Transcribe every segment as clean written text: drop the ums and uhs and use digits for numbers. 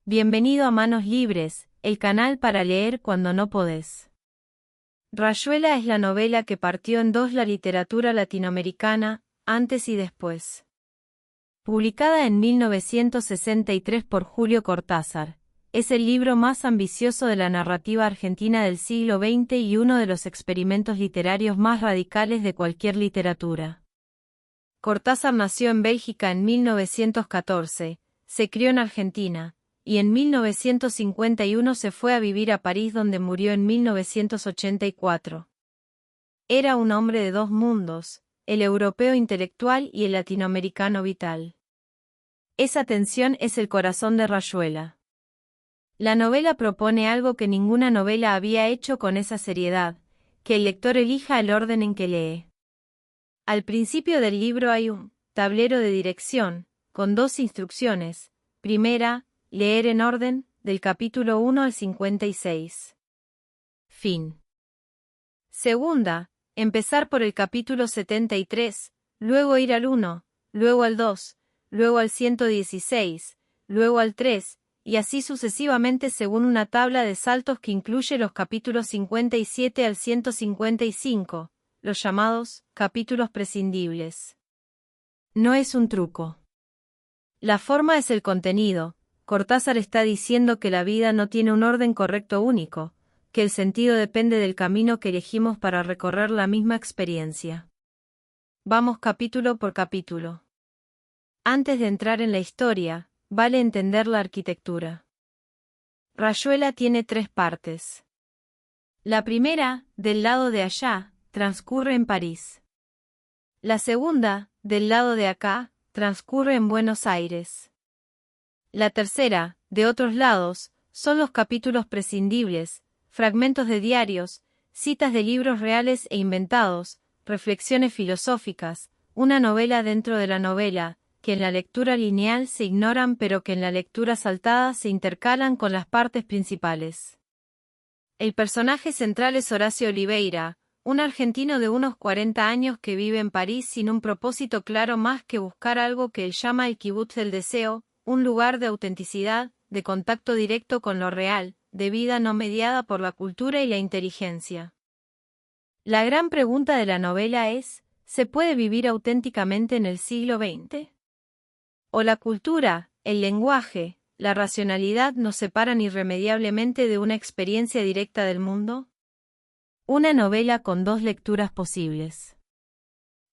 Bienvenido a Manos Libres, el canal para leer cuando no podés. Rayuela es la novela que partió en dos la literatura latinoamericana, antes y después. Publicada en 1963 por Julio Cortázar, es el libro más ambicioso de la narrativa argentina del siglo XX y uno de los experimentos literarios más radicales de cualquier literatura. Cortázar nació en Bélgica en 1914, se crió en Argentina, y en 1951 se fue a vivir a París donde murió en 1984. Era un hombre de dos mundos, el europeo intelectual y el latinoamericano vital. Esa tensión es el corazón de Rayuela. La novela propone algo que ninguna novela había hecho con esa seriedad, que el lector elija el orden en que lee. Al principio del libro hay un tablero de dirección, con dos instrucciones. Primera, leer en orden, del capítulo 1 al 56. Fin. Segunda, empezar por el capítulo 73, luego ir al 1, luego al 2, luego al 116, luego al 3, y así sucesivamente según una tabla de saltos que incluye los capítulos 57 al 155, los llamados capítulos prescindibles. No es un truco. La forma es el contenido. Cortázar está diciendo que la vida no tiene un orden correcto único, que el sentido depende del camino que elegimos para recorrer la misma experiencia. Vamos capítulo por capítulo. Antes de entrar en la historia, vale entender la arquitectura. Rayuela tiene tres partes. La primera, del lado de allá, transcurre en París. La segunda, del lado de acá, transcurre en Buenos Aires. La tercera, de otros lados, son los capítulos prescindibles, fragmentos de diarios, citas de libros reales e inventados, reflexiones filosóficas, una novela dentro de la novela, que en la lectura lineal se ignoran pero que en la lectura saltada se intercalan con las partes principales. El personaje central es Horacio Oliveira, un argentino de unos 40 años que vive en París sin un propósito claro más que buscar algo que él llama el kibutz del deseo, un lugar de autenticidad, de contacto directo con lo real, de vida no mediada por la cultura y la inteligencia. La gran pregunta de la novela es, ¿se puede vivir auténticamente en el siglo XX? ¿O la cultura, el lenguaje, la racionalidad nos separan irremediablemente de una experiencia directa del mundo? Una novela con dos lecturas posibles.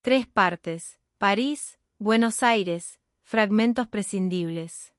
Tres partes: París, Buenos Aires, fragmentos prescindibles.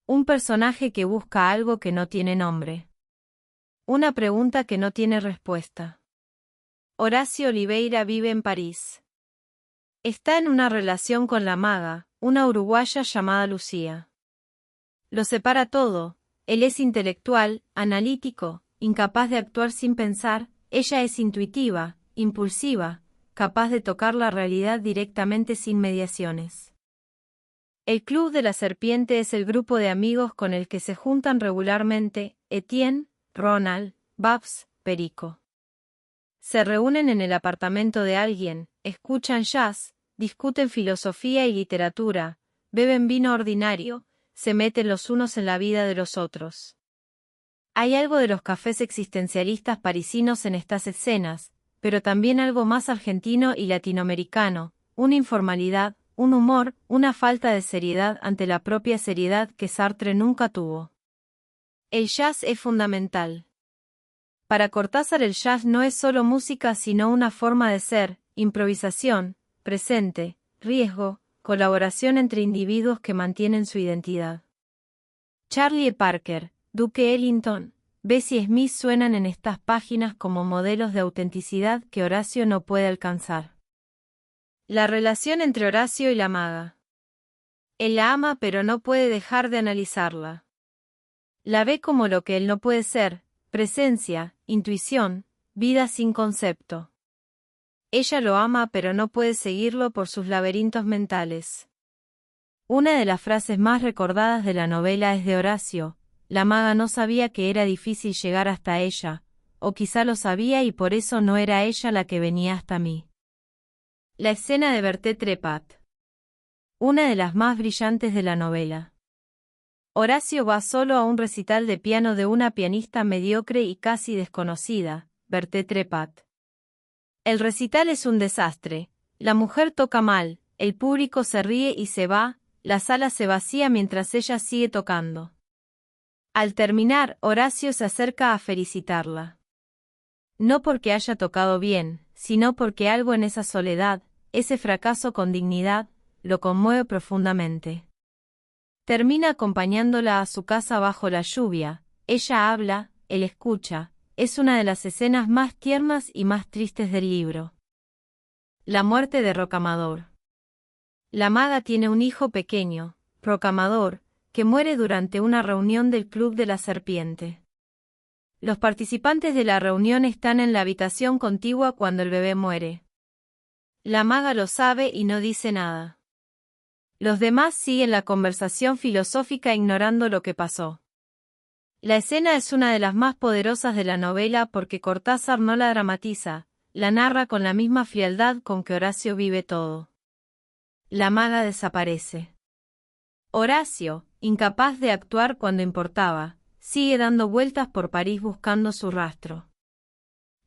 Un personaje que busca algo que no tiene nombre. Una pregunta que no tiene respuesta. Horacio Oliveira vive en París. Está en una relación con la maga, una uruguaya llamada Lucía. Lo separa todo, él es intelectual, analítico, incapaz de actuar sin pensar, ella es intuitiva, impulsiva, capaz de tocar la realidad directamente sin mediaciones. El Club de la Serpiente es el grupo de amigos con el que se juntan regularmente Etienne, Ronald, Babs, Perico. Se reúnen en el apartamento de alguien, escuchan jazz, discuten filosofía y literatura, beben vino ordinario, se meten los unos en la vida de los otros. Hay algo de los cafés existencialistas parisinos en estas escenas, pero también algo más argentino y latinoamericano, una informalidad, un humor, una falta de seriedad ante la propia seriedad que Sartre nunca tuvo. El jazz es fundamental. Para Cortázar el jazz no es solo música sino una forma de ser, improvisación, presente, riesgo, colaboración entre individuos que mantienen su identidad. Charlie Parker, Duke Ellington, Bessie Smith suenan en estas páginas como modelos de autenticidad que Horacio no puede alcanzar. La relación entre Horacio y la maga. Él la ama pero no puede dejar de analizarla. La ve como lo que él no puede ser, presencia, intuición, vida sin concepto. Ella lo ama pero no puede seguirlo por sus laberintos mentales. Una de las frases más recordadas de la novela es de Horacio: la maga no sabía que era difícil llegar hasta ella, o quizá lo sabía y por eso no era ella la que venía hasta mí. La escena de Berté Trepat. Una de las más brillantes de la novela. Horacio va solo a un recital de piano de una pianista mediocre y casi desconocida, Berthe Trepat. El recital es un desastre, la mujer toca mal, el público se ríe y se va, la sala se vacía mientras ella sigue tocando. Al terminar, Horacio se acerca a felicitarla. No porque haya tocado bien, sino porque algo en esa soledad, ese fracaso con dignidad, lo conmueve profundamente. Termina acompañándola a su casa bajo la lluvia, ella habla, él escucha, es una de las escenas más tiernas y más tristes del libro. La muerte de Rocamadour. La maga tiene un hijo pequeño, Rocamadour, que muere durante una reunión del Club de la Serpiente. Los participantes de la reunión están en la habitación contigua cuando el bebé muere. La maga lo sabe y no dice nada. Los demás siguen la conversación filosófica ignorando lo que pasó. La escena es una de las más poderosas de la novela porque Cortázar no la dramatiza, la narra con la misma frialdad con que Horacio vive todo. La maga desaparece. Horacio, incapaz de actuar cuando importaba, sigue dando vueltas por París buscando su rastro.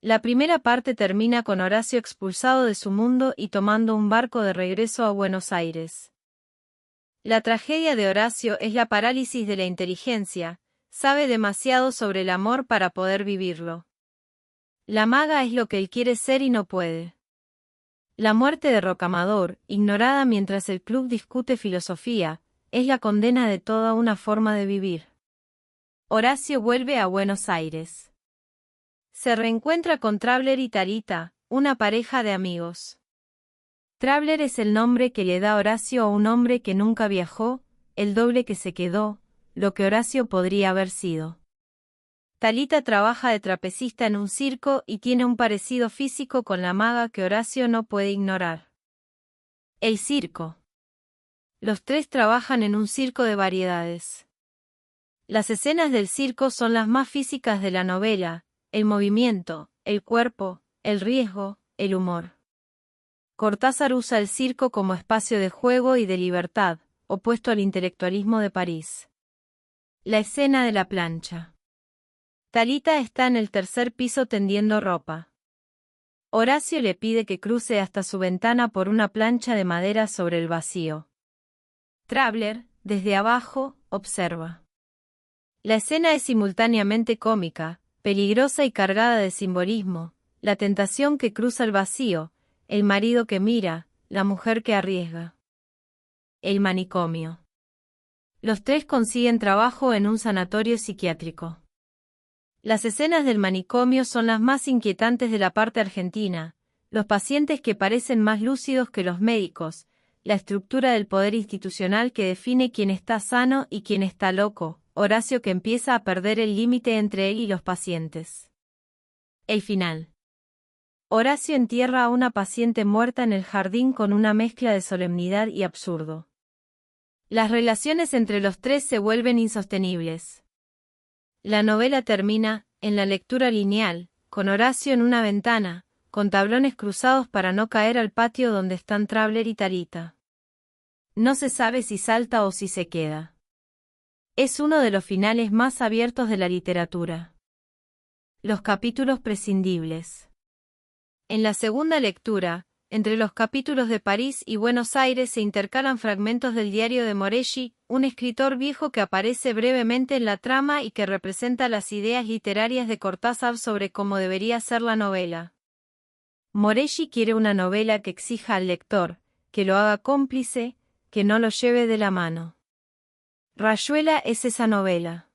La primera parte termina con Horacio expulsado de su mundo y tomando un barco de regreso a Buenos Aires. La tragedia de Horacio es la parálisis de la inteligencia, sabe demasiado sobre el amor para poder vivirlo. La maga es lo que él quiere ser y no puede. La muerte de Rocamadour, ignorada mientras el club discute filosofía, es la condena de toda una forma de vivir. Horacio vuelve a Buenos Aires. Se reencuentra con Traveller y Talita, una pareja de amigos. Traveller es el nombre que le da Horacio a un hombre que nunca viajó, el doble que se quedó, lo que Horacio podría haber sido. Talita trabaja de trapecista en un circo y tiene un parecido físico con la maga que Horacio no puede ignorar. El circo. Los tres trabajan en un circo de variedades. Las escenas del circo son las más físicas de la novela, el movimiento, el cuerpo, el riesgo, el humor. Cortázar usa el circo como espacio de juego y de libertad, opuesto al intelectualismo de París. La escena de la plancha. Talita está en el tercer piso tendiendo ropa. Horacio le pide que cruce hasta su ventana por una plancha de madera sobre el vacío. Traveller, desde abajo, observa. La escena es simultáneamente cómica, peligrosa y cargada de simbolismo, la tentación que cruza el vacío, el marido que mira, la mujer que arriesga. El manicomio. Los tres consiguen trabajo en un sanatorio psiquiátrico. Las escenas del manicomio son las más inquietantes de la parte argentina, los pacientes que parecen más lúcidos que los médicos, la estructura del poder institucional que define quién está sano y quién está loco, Horacio que empieza a perder el límite entre él y los pacientes. El final. Horacio entierra a una paciente muerta en el jardín con una mezcla de solemnidad y absurdo. Las relaciones entre los tres se vuelven insostenibles. La novela termina, en la lectura lineal, con Horacio en una ventana, con tablones cruzados para no caer al patio donde están Traveller y Talita. No se sabe si salta o si se queda. Es uno de los finales más abiertos de la literatura. Los capítulos prescindibles. En la segunda lectura, entre los capítulos de París y Buenos Aires se intercalan fragmentos del diario de Morelli, un escritor viejo que aparece brevemente en la trama y que representa las ideas literarias de Cortázar sobre cómo debería ser la novela. Morelli quiere una novela que exija al lector, que lo haga cómplice, que no lo lleve de la mano. Rayuela es esa novela.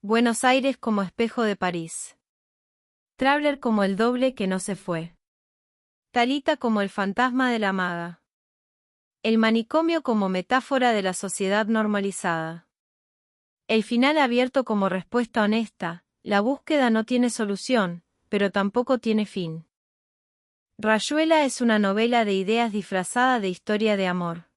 Buenos Aires como espejo de París. Traveller como el doble que no se fue. Talita como el fantasma de la maga. El manicomio como metáfora de la sociedad normalizada. El final abierto como respuesta honesta, la búsqueda no tiene solución, pero tampoco tiene fin. Rayuela es una novela de ideas disfrazada de historia de amor.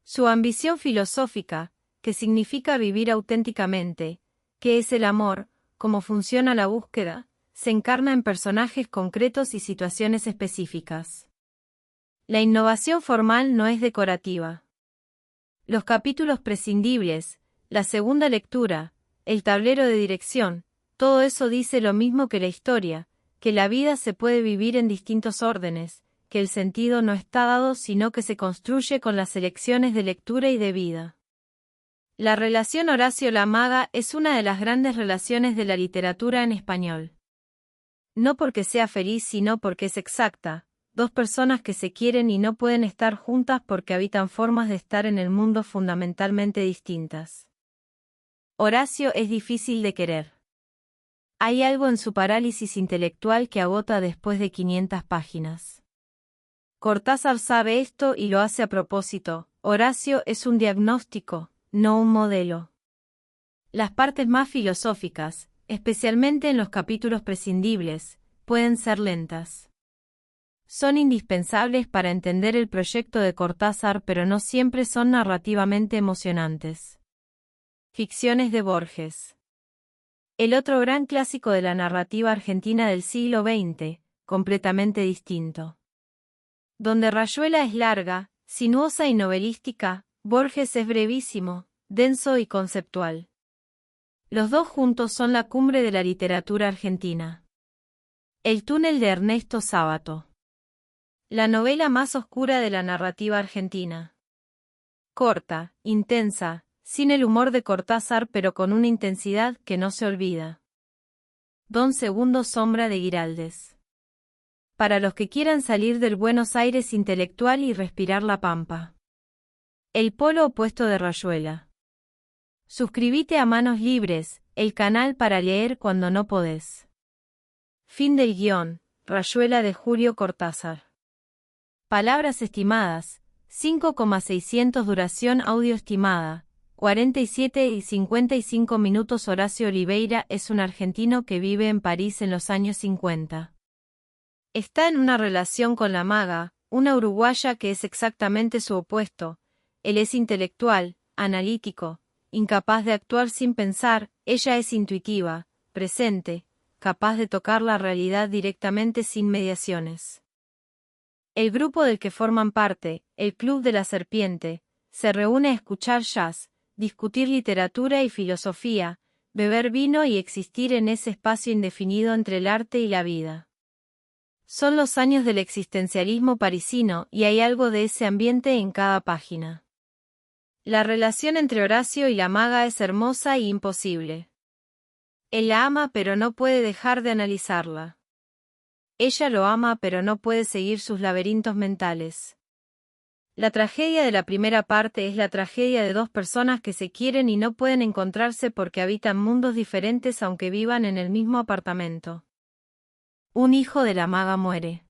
Su ambición filosófica, que significa vivir auténticamente, qué es el amor, cómo funciona la búsqueda, se encarna en personajes concretos y situaciones específicas. La innovación formal no es decorativa. Los capítulos prescindibles, la segunda lectura, el tablero de dirección, todo eso dice lo mismo que la historia, que la vida se puede vivir en distintos órdenes, que el sentido no está dado sino que se construye con las elecciones de lectura y de vida. La relación Horacio-La Maga es una de las grandes relaciones de la literatura en español. No porque sea feliz sino porque es exacta, dos personas que se quieren y no pueden estar juntas porque habitan formas de estar en el mundo fundamentalmente distintas. Horacio es difícil de querer. Hay algo en su parálisis intelectual que agota después de 500 páginas. Cortázar sabe esto y lo hace a propósito. Horacio es un diagnóstico, no un modelo. Las partes más filosóficas, especialmente en los capítulos prescindibles, pueden ser lentas. Son indispensables para entender el proyecto de Cortázar, pero no siempre son narrativamente emocionantes. Ficciones de Borges. El otro gran clásico de la narrativa argentina del siglo XX, completamente distinto. Donde Rayuela es larga, sinuosa y novelística, Borges es brevísimo, denso y conceptual. Los dos juntos son la cumbre de la literatura argentina. El túnel de Ernesto Sábato. La novela más oscura de la narrativa argentina. Corta, intensa, sin el humor de Cortázar pero con una intensidad que no se olvida. Don Segundo Sombra de Guiraldes. Para los que quieran salir del Buenos Aires intelectual y respirar la pampa. El polo opuesto de Rayuela. Suscríbete a Manos Libres, el canal para leer cuando no podés. Fin del guión, Rayuela de Julio Cortázar. Palabras estimadas, 5,600 duración audio estimada, 47 y 55 minutos. Horacio Oliveira es un argentino que vive en París en los años 50. Está en una relación con La Maga, una uruguaya que es exactamente su opuesto. Él es intelectual, analítico, incapaz de actuar sin pensar, ella es intuitiva, presente, capaz de tocar la realidad directamente sin mediaciones. El grupo del que forman parte, el Club de la Serpiente, se reúne a escuchar jazz, discutir literatura y filosofía, beber vino y existir en ese espacio indefinido entre el arte y la vida. Son los años del existencialismo parisino y hay algo de ese ambiente en cada página. La relación entre Horacio y La Maga es hermosa e imposible. Él la ama pero no puede dejar de analizarla. Ella lo ama pero no puede seguir sus laberintos mentales. La tragedia de la primera parte es la tragedia de dos personas que se quieren y no pueden encontrarse porque habitan mundos diferentes aunque vivan en el mismo apartamento. Un hijo de La Maga muere.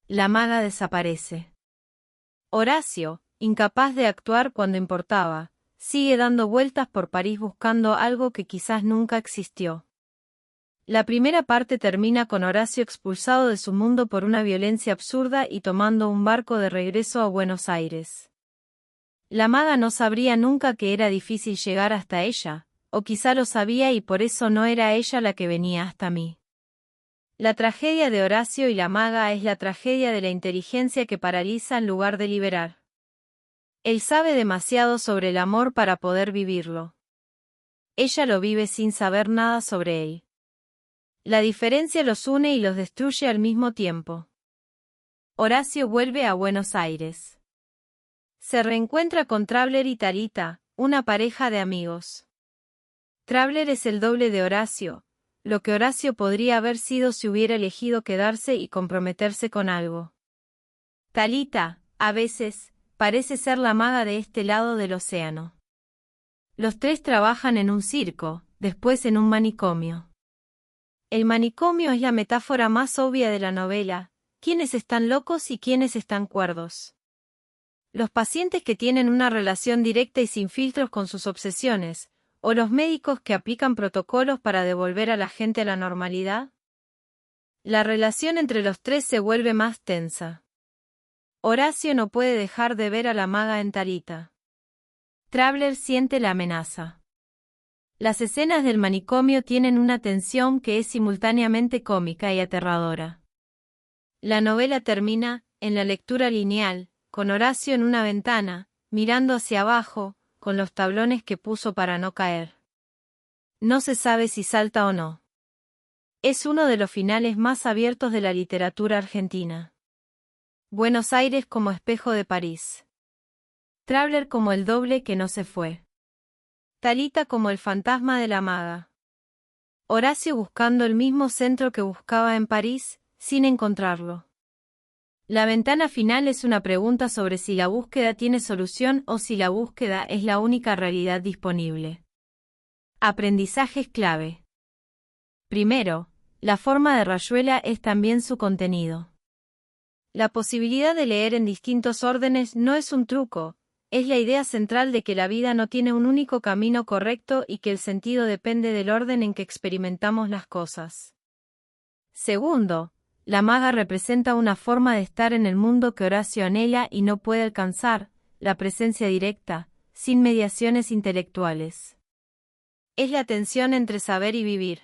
La Maga desaparece. Horacio, incapaz de actuar cuando importaba, sigue dando vueltas por París buscando algo que quizás nunca existió. La primera parte termina con Horacio expulsado de su mundo por una violencia absurda y tomando un barco de regreso a Buenos Aires. La Maga no sabría nunca que era difícil llegar hasta ella, o quizá lo sabía y por eso no era ella la que venía hasta mí. La tragedia de Horacio y La Maga es la tragedia de la inteligencia que paraliza en lugar de liberar. Él sabe demasiado sobre el amor para poder vivirlo. Ella lo vive sin saber nada sobre él. La diferencia los une y los destruye al mismo tiempo. Horacio vuelve a Buenos Aires. Se reencuentra con Traveller y Talita, una pareja de amigos. Traveller es el doble de Horacio, lo que Horacio podría haber sido si hubiera elegido quedarse y comprometerse con algo. Talita, a veces, parece ser la maga de este lado del océano. Los tres trabajan en un circo, después en un manicomio. El manicomio es la metáfora más obvia de la novela, quiénes están locos y quiénes están cuerdos. Los pacientes que tienen una relación directa y sin filtros con sus obsesiones, o los médicos que aplican protocolos para devolver a la gente a la normalidad. La relación entre los tres se vuelve más tensa. Horacio no puede dejar de ver a la maga en Talita. Traveller siente la amenaza. Las escenas del manicomio tienen una tensión que es simultáneamente cómica y aterradora. La novela termina, en la lectura lineal, con Horacio en una ventana, mirando hacia abajo, con los tablones que puso para no caer. No se sabe si salta o no. Es uno de los finales más abiertos de la literatura argentina. Buenos Aires como espejo de París. Traveler como el doble que no se fue. Talita como el fantasma de la maga. Horacio buscando el mismo centro que buscaba en París, sin encontrarlo. La ventana final es una pregunta sobre si la búsqueda tiene solución o si la búsqueda es la única realidad disponible. Aprendizajes clave. Primero, la forma de Rayuela es también su contenido. La posibilidad de leer en distintos órdenes no es un truco, es la idea central de que la vida no tiene un único camino correcto y que el sentido depende del orden en que experimentamos las cosas. Segundo, la maga representa una forma de estar en el mundo que Horacio anhela y no puede alcanzar, la presencia directa, sin mediaciones intelectuales. Es la tensión entre saber y vivir.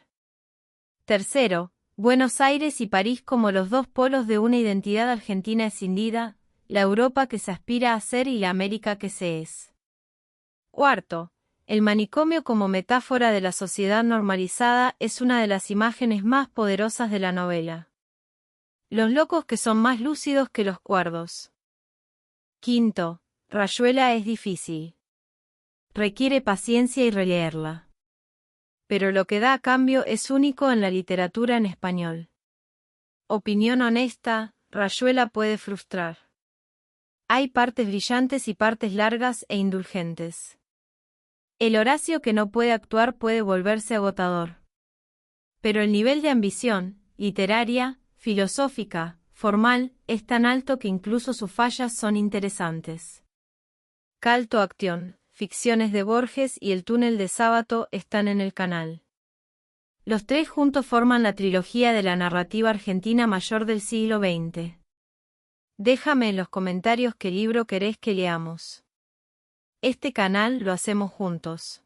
Tercero, Buenos Aires y París como los dos polos de una identidad argentina escindida, la Europa que se aspira a ser y la América que se es. Cuarto, el manicomio como metáfora de la sociedad normalizada es una de las imágenes más poderosas de la novela. Los locos que son más lúcidos que los cuerdos. Quinto, Rayuela es difícil. Requiere paciencia y releerla. Pero lo que da a cambio es único en la literatura en español. Opinión honesta, Rayuela puede frustrar. Hay partes brillantes y partes largas e indulgentes. El Horacio que no puede actuar puede volverse agotador. Pero el nivel de ambición, literaria, filosófica, formal, es tan alto que incluso sus fallas son interesantes. Call to Action, Ficciones de Borges y El túnel de Sábato están en el canal. Los tres juntos forman la trilogía de la narrativa argentina mayor del siglo XX. Déjame en los comentarios qué libro querés que leamos. Este canal lo hacemos juntos.